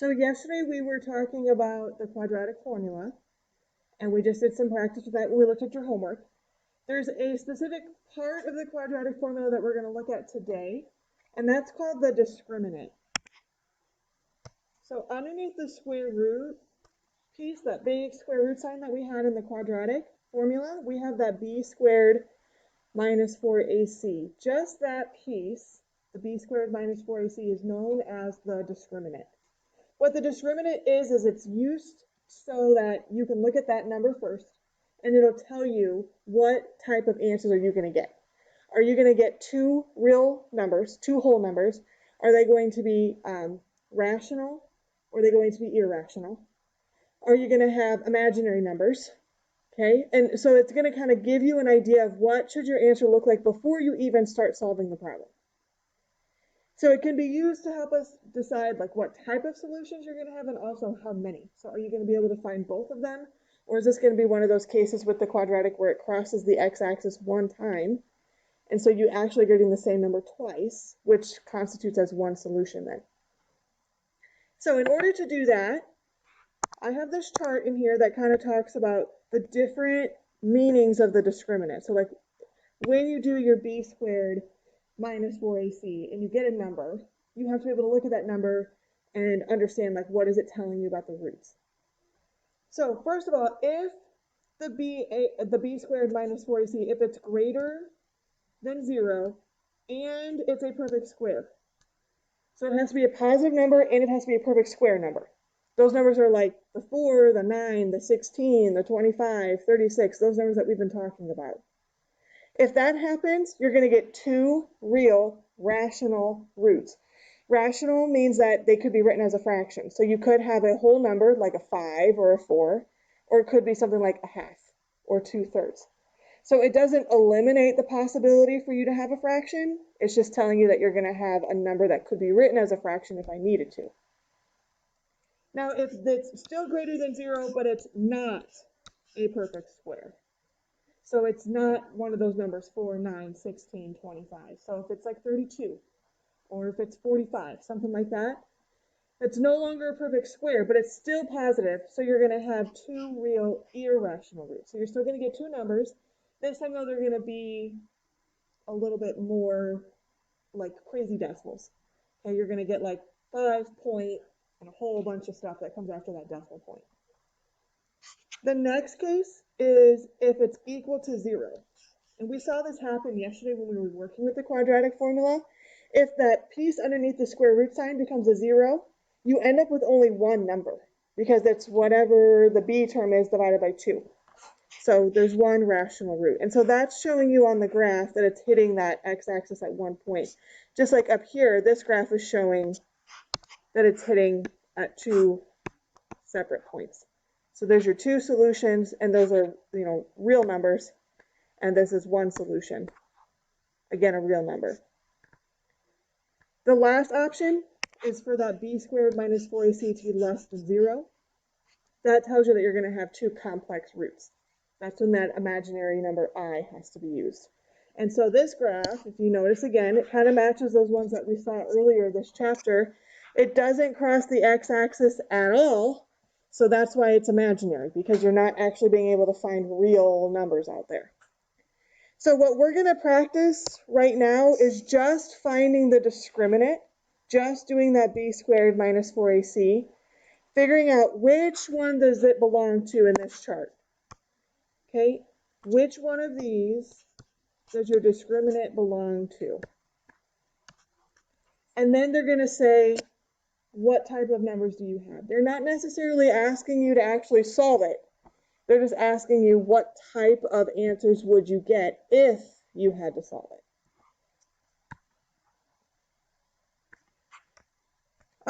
So yesterday we were talking about the quadratic formula, and we just did some practice with that when we looked at your homework. There's a specific part of the quadratic formula that we're going to look at today, and that's called the discriminant. So underneath the square root piece, that big square root sign that we had in the quadratic formula, we have that b squared minus 4ac. Just that piece, the b squared minus 4ac, is known as the discriminant. What the discriminant is it's used so that you can look at that number first, and it'll tell you what type of answers are you going to get. Are you going to get two real numbers, two whole numbers? Are they going to be rational, or are they going to be irrational? Are you going to have imaginary numbers? Okay, and so it's going to kind of give you an idea of what should your answer look like before you even start solving the problem. So it can be used to help us decide like what type of solutions you're going to have and also how many. So are you going to be able to find both of them? Or is this going to be one of those cases with the quadratic where it crosses the x-axis one time? And so you actually are getting the same number twice, which constitutes as one solution then. So in order to do that, I have this chart in here that kind of talks about the different meanings of the discriminant. So like when you do your b squared minus 4ac and you get a number, you have to be able to look at that number and understand like what is it telling you about the roots. So first of all, if the b squared minus 4ac, if it's greater than 0 and it's a perfect square, so it has to be a positive number and it has to be a perfect square number. Those numbers are like the 4, the 9, the 16, the 25, 36, those numbers that we've been talking about. If that happens, you're going to get two real rational roots. Rational means that they could be written as a fraction. So you could have a whole number like a 5 or a 4, or it could be something like a half or 2/3. So it doesn't eliminate the possibility for you to have a fraction. It's just telling you that you're going to have a number that could be written as a fraction if I needed to. Now, if it's still greater than 0, but it's not a perfect square. So it's not one of those numbers, 4, 9, 16, 25. So if it's like 32, or if it's 45, something like that, it's no longer a perfect square, but it's still positive. So you're going to have two real irrational roots. So you're still going to get two numbers. This time, though, they're going to be a little bit more like crazy decimals. Okay, you're going to get like 5 point and a whole bunch of stuff that comes after that decimal point. The next case is if it's equal to 0. And we saw this happen yesterday when we were working with the quadratic formula. If that piece underneath the square root sign becomes a 0, you end up with only one number because it's whatever the b term is divided by 2. So there's one rational root. And so that's showing you on the graph that it's hitting that x-axis at one point. Just like up here, this graph is showing that it's hitting at two separate points. So there's your two solutions, and those are, real numbers, and this is one solution. Again, a real number. The last option is for that b squared minus 4ac to be less than 0. That tells you that you're going to have two complex roots. That's when that imaginary number I has to be used. And so this graph, if you notice again, it kind of matches those ones that we saw earlier this chapter. It doesn't cross the x-axis at all. So that's why it's imaginary, because you're not actually being able to find real numbers out there. So what we're going to practice right now is just finding the discriminant, just doing that b squared minus 4ac, figuring out which one does it belong to in this chart. Okay, which one of these does your discriminant belong to? And then they're going to say, what type of numbers do you have? They're not necessarily asking you to actually solve it. They're just asking you what type of answers would you get if you had to solve it.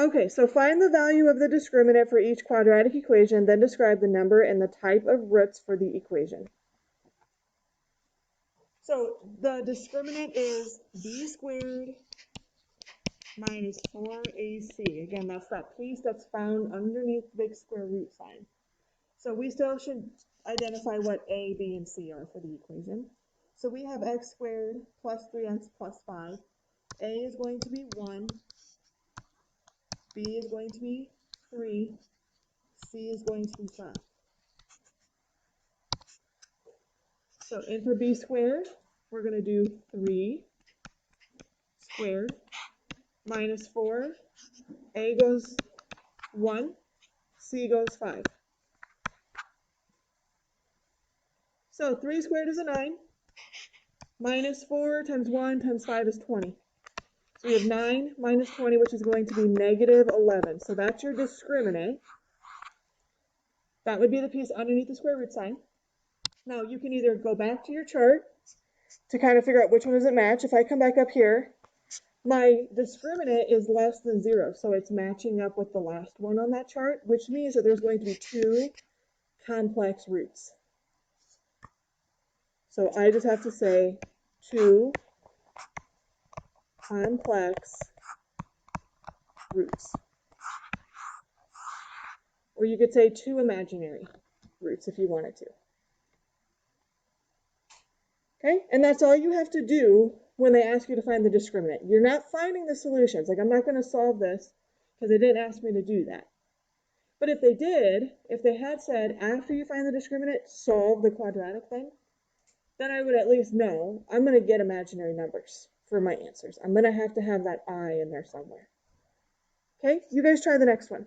Okay, so find the value of the discriminant for each quadratic equation, then describe the number and the type of roots for the equation. So the discriminant is b squared minus 4ac. Again, that's that piece that's found underneath the big square root sign. So we still should identify what a, b, and c are for the equation. So we have x squared plus 3x plus 5. A is going to be 1. B is going to be 3, c is going to be 5. So in for b squared, we're going to do 3 squared minus 4, a goes 1, c goes 5. So 3 squared is a 9, minus 4 times 1 times 5 is 20. So we have 9 minus 20, which is going to be negative 11. So that's your discriminant. That would be the piece underneath the square root sign. Now you can either go back to your chart to kind of figure out which one does it match. If I come back up here, my discriminant is less than 0, so it's matching up with the last one on that chart, which means that there's going to be 2 complex roots. So I just have to say 2 complex roots. Or you could say 2 imaginary roots if you wanted to. Okay, and that's all you have to do when they ask you to find the discriminant. You're not finding the solutions. Like, I'm not going to solve this because they didn't ask me to do that. But if they did, if they had said, after you find the discriminant, solve the quadratic thing, then I would at least know I'm going to get imaginary numbers for my answers. I'm going to have that I in there somewhere. Okay, you guys try the next one.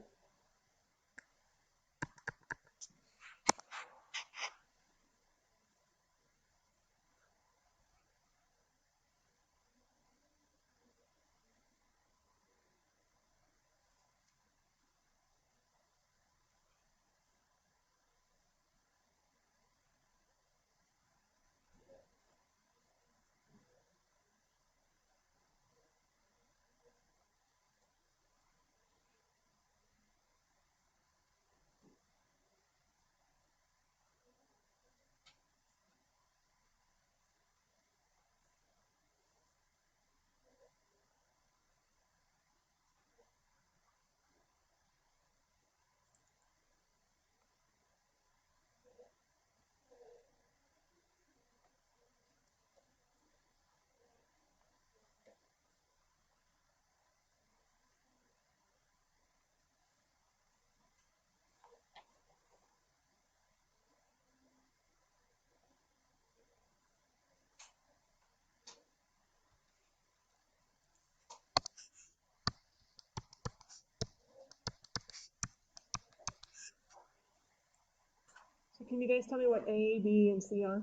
So can you guys tell me what A, B, and C are?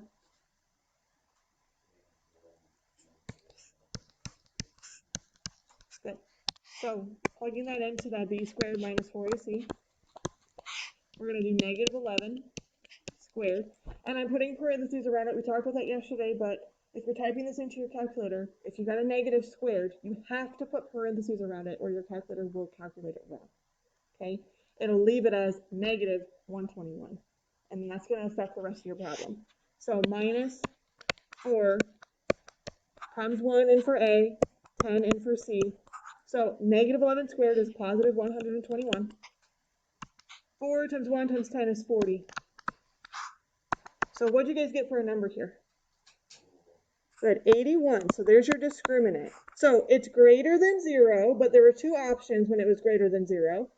Good. So plugging that into that b squared minus 4ac, we're going to do negative 11 squared. And I'm putting parentheses around it. We talked about that yesterday, but if you're typing this into your calculator, if you got a negative squared, you have to put parentheses around it or your calculator will calculate it wrong. Okay? It'll leave it as negative 121. And that's going to affect the rest of your problem. So minus 4 times 1 in for A, 10 in for C. So negative 11 squared is positive 121. 4 times 1 times 10 is 40. So what did you guys get for a number here? Good, 81. So there's your discriminant. So it's greater than 0, but there were 2 options when it was greater than 0.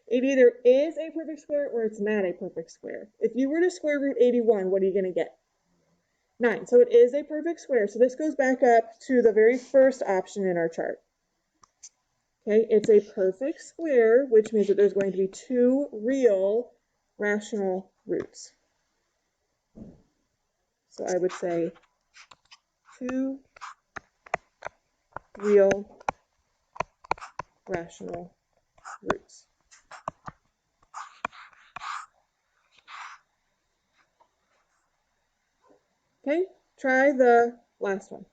It either is a perfect square or it's not a perfect square. If you were to square root 81, what are you going to get? 9. So it is a perfect square. So this goes back up to the very first option in our chart. Okay, it's a perfect square, which means that there's going to be 2 real rational roots. So I would say 2 real rational roots. Okay, try the last one.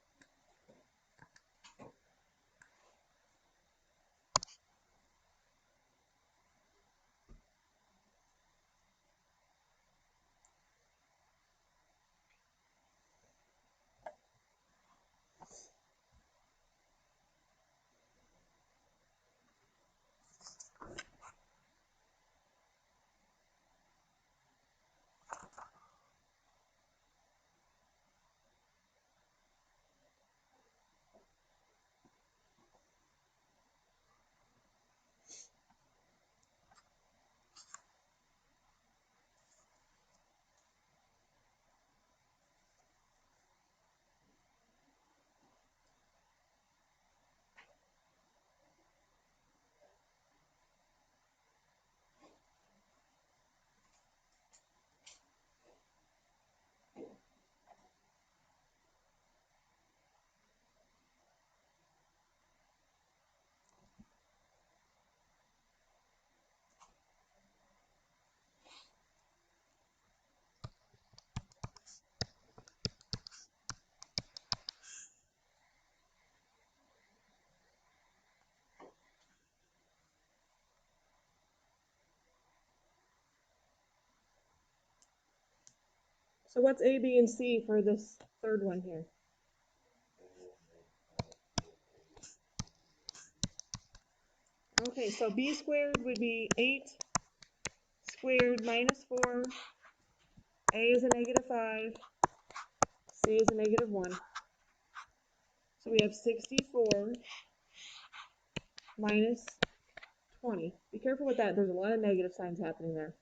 So what's A, B, and C for this third one here? Okay, so B squared would be 8 squared minus 4. A is a negative 5. C is a negative 1. So we have 64 minus 20. Be careful with that. There's a lot of negative signs happening there.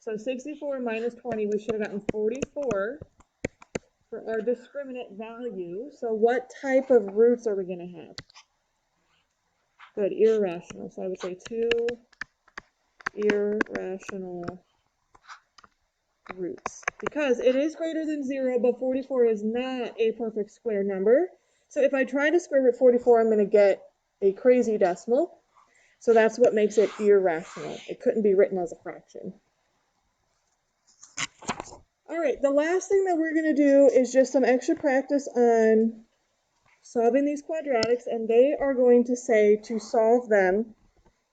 So 64 minus 20, we should have gotten 44 for our discriminant value. So what type of roots are we going to have? Good, irrational. So I would say 2 irrational roots. Because it is greater than 0, but 44 is not a perfect square number. So if I try to square root 44, I'm going to get a crazy decimal. So that's what makes it irrational. It couldn't be written as a fraction. All right, the last thing that we're going to do is just some extra practice on solving these quadratics, and they are going to say to solve them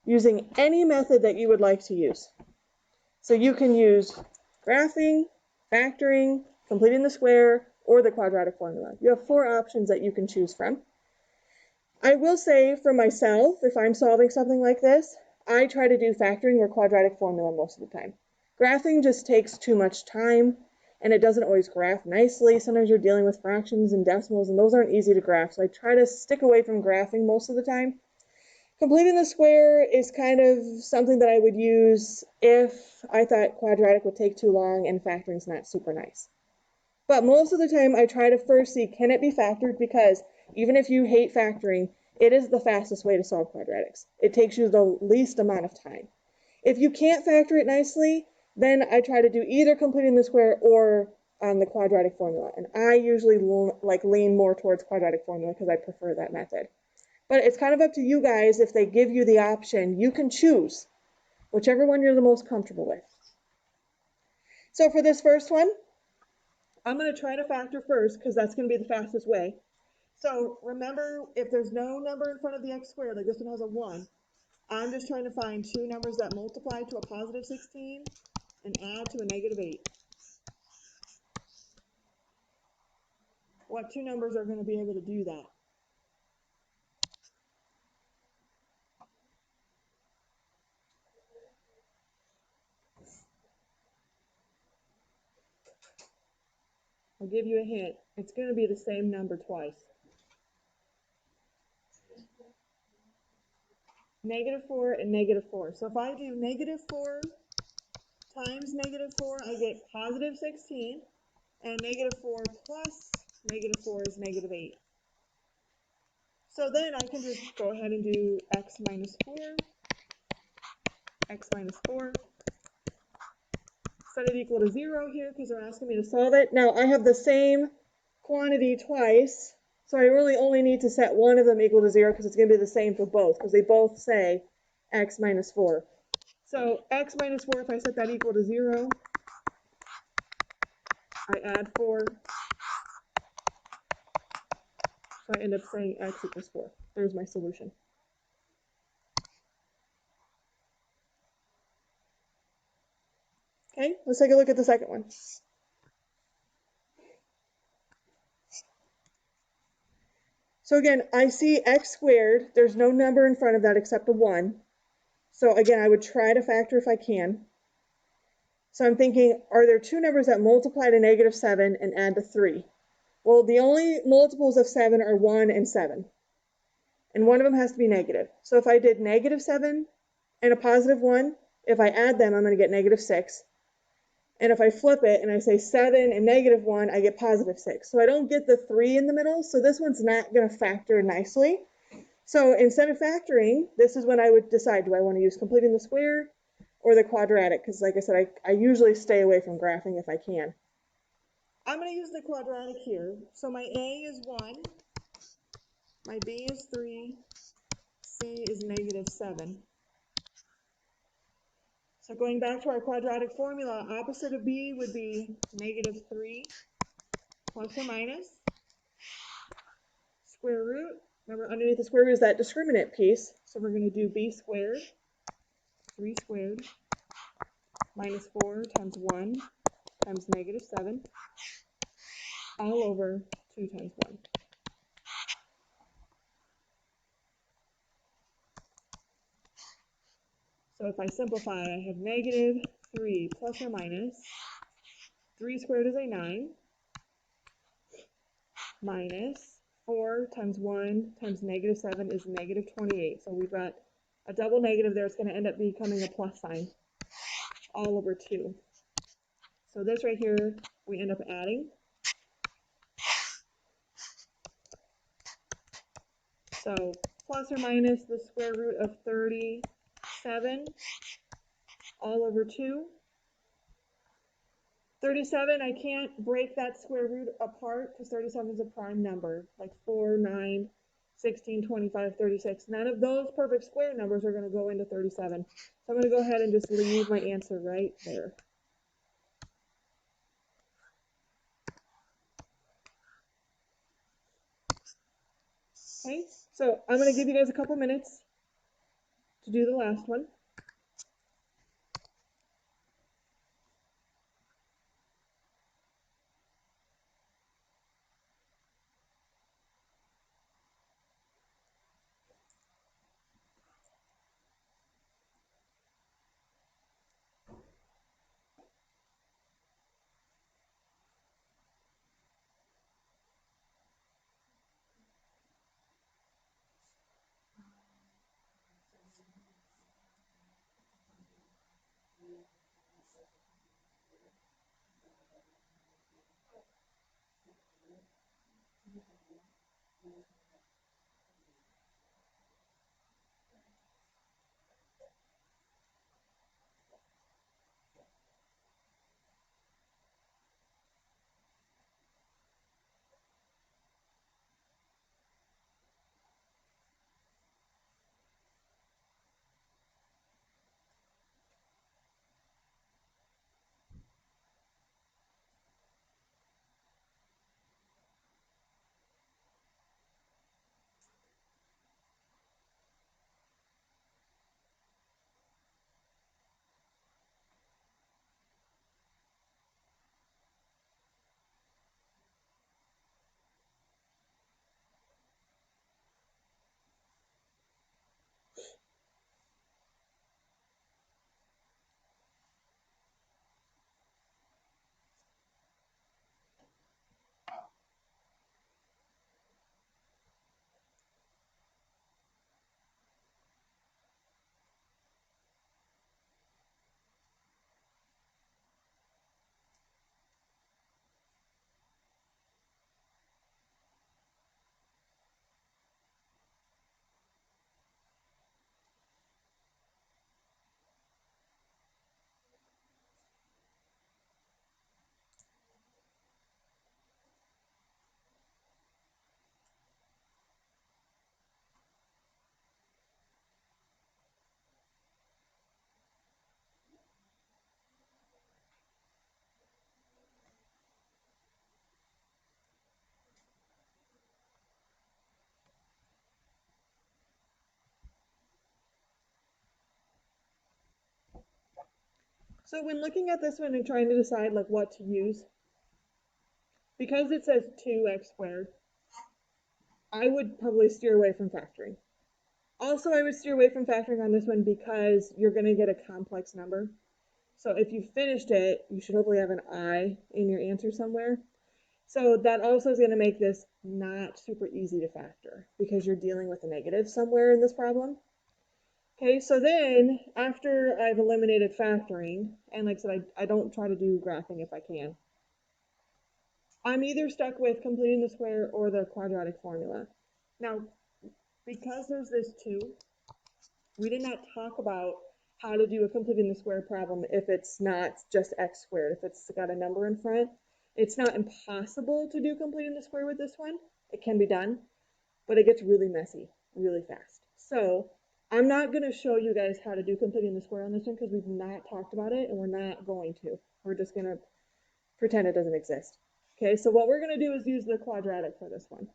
using any method that you would like to use. So you can use graphing, factoring, completing the square, or the quadratic formula. You have 4 options that you can choose from. I will say for myself, if I'm solving something like this, I try to do factoring or quadratic formula most of the time. Graphing just takes too much time, and it doesn't always graph nicely. Sometimes you're dealing with fractions and decimals, and those aren't easy to graph, so I try to stick away from graphing most of the time. Completing the square is kind of something that I would use if I thought quadratic would take too long and factoring's not super nice. But most of the time I try to first see, can it be factored? Because even if you hate factoring, it is the fastest way to solve quadratics. It takes you the least amount of time. If you can't factor it nicely, then I try to do either completing the square or the quadratic formula. And I usually lean more towards quadratic formula because I prefer that method. But it's kind of up to you guys. If they give you the option, you can choose whichever one you're the most comfortable with. So for this first one, I'm going to try to factor first because that's going to be the fastest way. So remember, if there's no number in front of the x squared, like this one has a 1, I'm just trying to find 2 numbers that multiply to a positive 16 and add to a negative 8. What 2 numbers are going to be able to do that? I'll give you a hint. It's going to be the same number twice. Negative 4 and negative 4. So if I do negative 4 times negative 4, I get positive 16. And negative 4 plus negative 4 is negative 8. So then I can just go ahead and do x minus 4, x minus 4. Set it equal to 0 here because they're asking me to solve it. Now I have the same quantity twice, so I really only need to set one of them equal to 0 because it's going to be the same for both because they both say x minus 4. So x minus 4, if I set that equal to 0, I add 4. So I end up saying x equals 4. There's my solution. Okay, let's take a look at the second one. So again, I see x squared. There's no number in front of that except a 1. So again, I would try to factor if I can. So I'm thinking, are there 2 numbers that multiply to negative 7 and add to 3? Well, the only multiples of 7 are 1 and 7. And one of them has to be negative. So if I did negative 7 and a positive 1, if I add them, I'm going to get negative 6. And if I flip it and I say 7 and negative 1, I get positive 6. So I don't get the 3 in the middle, so this one's not going to factor nicely. So instead of factoring, this is when I would decide, do I want to use completing the square or the quadratic? Because like I said, I usually stay away from graphing if I can. I'm going to use the quadratic here. So my A is 1, my B is 3, C is negative 7. So going back to our quadratic formula, opposite of B would be negative 3 plus or minus square root. Remember, underneath the square root is that discriminant piece. So we're going to do B squared, 3 squared, minus 4 times 1 times negative 7 all over 2 times 1. So if I simplify, I have negative 3 plus or minus 3 squared is a 9 minus 4 times 1 times negative 7 is negative 28. So we've got a double negative there. It's going to end up becoming a plus sign all over 2. So this right here, we end up adding. So plus or minus the square root of 37 all over 2. 37, I can't break that square root apart because 37 is a prime number, like 4, 9, 16, 25, 36. None of those perfect square numbers are going to go into 37. So I'm going to go ahead and just leave my answer right there. Okay, so I'm going to give you guys a couple minutes to do the last one. So when looking at this one and trying to decide like what to use, because it says 2x squared, I would probably steer away from factoring. Also, I would steer away from factoring on this one because you're going to get a complex number. So if you finished it, you should hopefully have an I in your answer somewhere. So that also is going to make this not super easy to factor because you're dealing with a negative somewhere in this problem. Okay, so then after I've eliminated factoring, and like I said, I don't try to do graphing if I can, I'm either stuck with completing the square or the quadratic formula. Now, because there's this 2, we did not talk about how to do a completing the square problem if it's not just x squared, if it's got a number in front. It's not impossible to do completing the square with this one. It can be done, but it gets really messy really fast. So I'm not going to show you guys how to do completing the square on this one because we've not talked about it and we're not going to. We're just going to pretend it doesn't exist. Okay, so what we're going to do is use the quadratic for this one.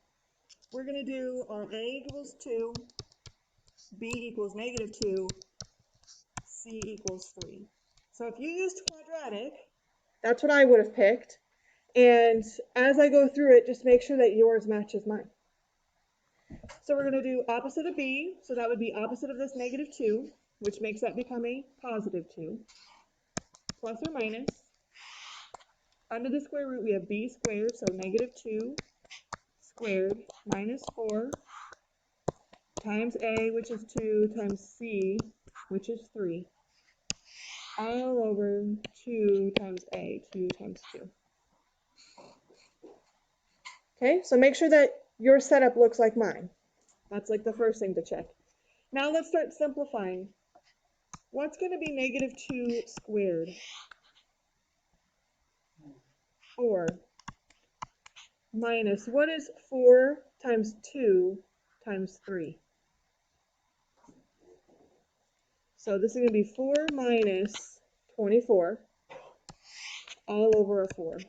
We're going to do a equals 2, b equals negative 2, c equals 3. So if you used quadratic, That's what I would have picked. And as I go through it, just make sure that yours matches mine. So we're going to do opposite of b, so that would be opposite of this -2, which makes that become a +2, plus or minus. Under the square root, we have b squared, so -2 squared minus 4 times a, which is 2, times c, which is 3, all over 2 times a, 2 times 2. Okay, so make sure that your setup looks like mine. That's like the first thing to check. Now let's start simplifying. What's going to be -2 squared? 4 minus, what is 4 times 2 times 3? So this is going to be 4 minus 24 all over a 4.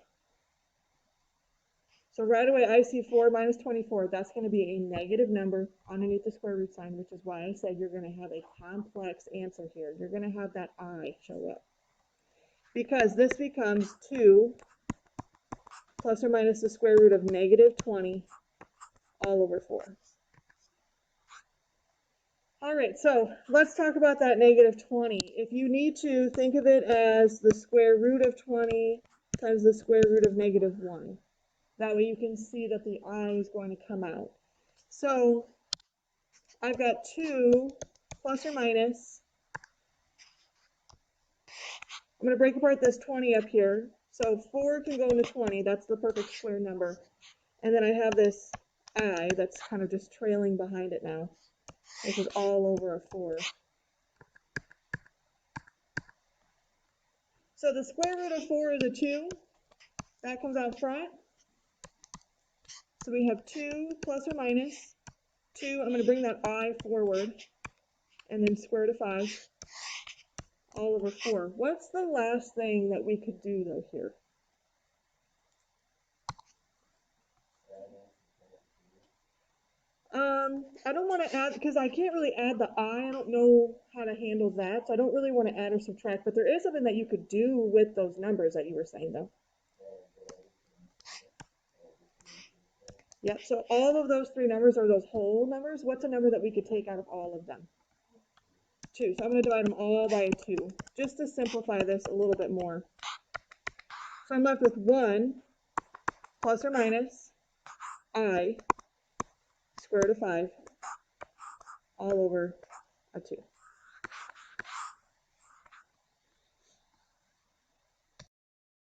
So right away I see 4 minus 24. That's going to be a negative number underneath the square root sign, which is why I said you're going to have a complex answer here. You're going to have that I show up. Because this becomes 2 plus or minus the square root of -20 all over 4. All right, so let's talk about that -20. If you need to, think of it as the square root of 20 times the square root of -1. That way you can see that the I is going to come out. So I've got 2 plus or minus. I'm going to break apart this 20 up here. So 4 can go into 20. That's the perfect square number. And then I have this I that's kind of just trailing behind it now. This is all over a 4. So the square root of 4 is a 2. That comes out front. So we have 2 plus or minus 2. I'm going to bring that I forward. And then square root of 5 all over 4. What's the last thing that we could do, though, here? I don't want to add, because I can't really add the I don't know how to handle that, so I don't really want to add or subtract, but there is something that you could do with those numbers that you were saying, though. Yep, so all of those 3 numbers are those whole numbers. What's a number that we could take out of all of them? 2. So I'm going to divide them all by 2, just to simplify this a little bit more. So I'm left with 1 plus or minus I square root of 5 all over a 2.